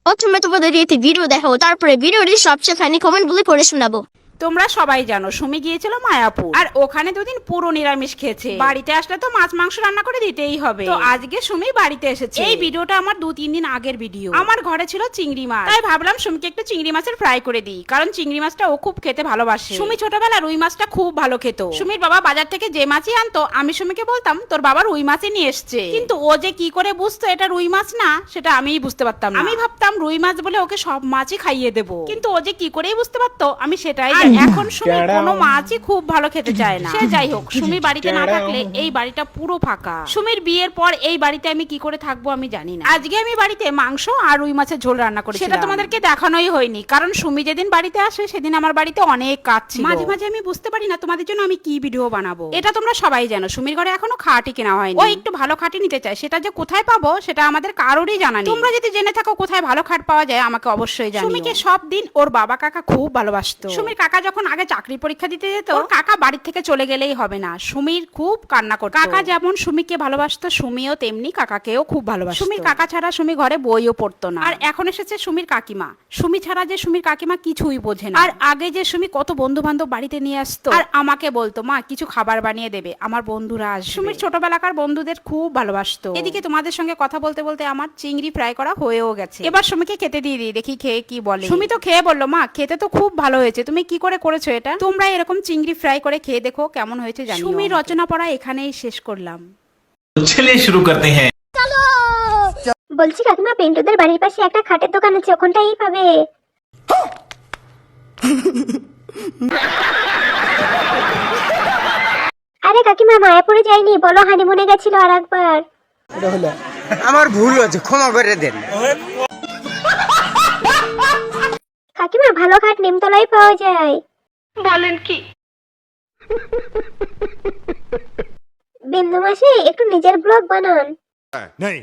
প্রথমে তোমাদের একটি ভিডিও দেখাবো, তারপরে ভিডিওটি সবচেয়ে ফানি কমেন্টগুলি পড়ে শোনাবো। তোমরা সবাই জানো সুমি গিয়েছিল মায়াপুর, আর ওখানে দুদিন পুরো নিরামিষ খেয়েছে। বাড়িতে আসলে তো মাছ মাংস রান্না করে দিতেই হবে। তো আজকে সুমি বাড়িতে এসেছে। এই ভিডিওটা আমার 2-3 দিন আগের ভিডিও। আমার ঘরে ছিল চিংড়ি মাছ, তাই ভাবলাম সুমিকে একটু চিংড়ি মাছের ফ্রাই করে দিই, কারণ চিংড়ি মাছটা ও খুব খেতে ভালোবাসে। সুমি ছোটবেলা রুই মাছটা খুব ভালো খেত। সুমির বাবা বাজার থেকে যে মাছই আনতো আমি সুমিকে বলতাম তোর বাবা রুই মাছই নিয়ে এসছে, কিন্তু ও যে কি করে বুঝতো এটা রুই মাছ না সেটা আমিই বুঝতে পারতাম না। আমি ভাবতাম রুই মাছ বলে ওকে সব মাছই খাইয়ে দেবো, কিন্তু ও যে কি করেই বুঝতে পারতো আমি সেটাই জানি। এখন সুমি কোনো মাছই খুব ভালো খেতে চায় না। সে যাই হোক, সুমি বাড়িতে না থাকলে এই বাড়িটা পুরো ফাঁকা। সুমির বিয়ের পর এই বাড়িতে আমি কি করে থাকবো আমি জানি না। আজকে আমি বাড়িতে মাংস আর রুই মাছের ঝোল রান্না করেছি, সেটা তোমাদেরকে দেখানোই হয়নি, কারণ সুমি যেদিন বাড়িতে আসে সেদিন আমার বাড়িতে অনেক কাজ ছিল। মাঝে মাঝে আমি বুঝতে পারি না তোমাদের জন্য আমি কি ভিডিও বানাবো। এটা তোমরা সবাই জানো সুমির ঘরে এখনো খাটই কেনা হয়নি। ও একটু ভালো খাটই নিতে চায়, সেটা যে কোথায় পাবো সেটা আমাদের কারোরই জানা নেই। তোমরা যদি জেনে থাকো কোথায় ভালো খাট পাওয়া যায় আমাকে অবশ্যই জানিও। সুমিকে সব দিন ওর বাবা কাকা খুব ভালোবাসতো। সুমির কাকা যখন আগে চাকরি পরীক্ষা দিতে যেত, কাকা বাড়ি থেকে চলে গেলেই হবে না, সুমির খুব কান্না করতো। কাকা যেমন সুমিকে ভালোবাসতো, সুমিও তেমনি কাকাকেও খুব ভালোবাসতো। সুমির কাকা ছাড়া সুমি ঘরে বইও পড়তো না। আর এখন এসেছে সুমির কাকিমা। সুমি ছাড়া যে সুমির কাকিমা কিছুই বোঝে না। আর আগে যে সুমি কত বন্ধু বান্ধব বাড়িতে নিয়ে আসতো, আর আমাকে বলতো মা কিছু খাবার বানিয়ে দেবে, আমার বন্ধুরা আসবে। সুমির ছোটবেলাকার বন্ধুদের খুব ভালোবাসতো। এদিকে তোমাদের সঙ্গে কথা বলতে বলতে আমার চিংড়ি ফ্রাই করা হয়েও গেছে। এবার সুমিকে খেতে দিয়ে দিই, দেখি খেয়ে কি বলে। সুমি তো খেয়ে বললো মা খেতে তো খুব ভালো হয়েছে, তুমি কি করে করেছো এটা? তোমরা এরকম চিংড়ি ফ্রাই করে খেয়ে দেখো কেমন হয়েছে জানিও। সুমির রচনা পড়া এখানেই শেষ করলাম। चलिए शुरू करते हैं। বলছি কাকিমা, পিন্টুদের বাড়ির পাশে একটা খাটের দোকান আছে, ওখানটাই পাবে? আরে কাকিমা, মায়াপুরে যাইনি, বলো হানিমুনে গেছিল আর একবার। আমার ভুল হয়েছে, ক্ষমা করে দেন। কাকিমা, ভালো খাট নিমতলায় পাওয়া যায়। বলেন কি? বিন্দু মাসি, একটু নিজের ব্লগ বানান। नहीं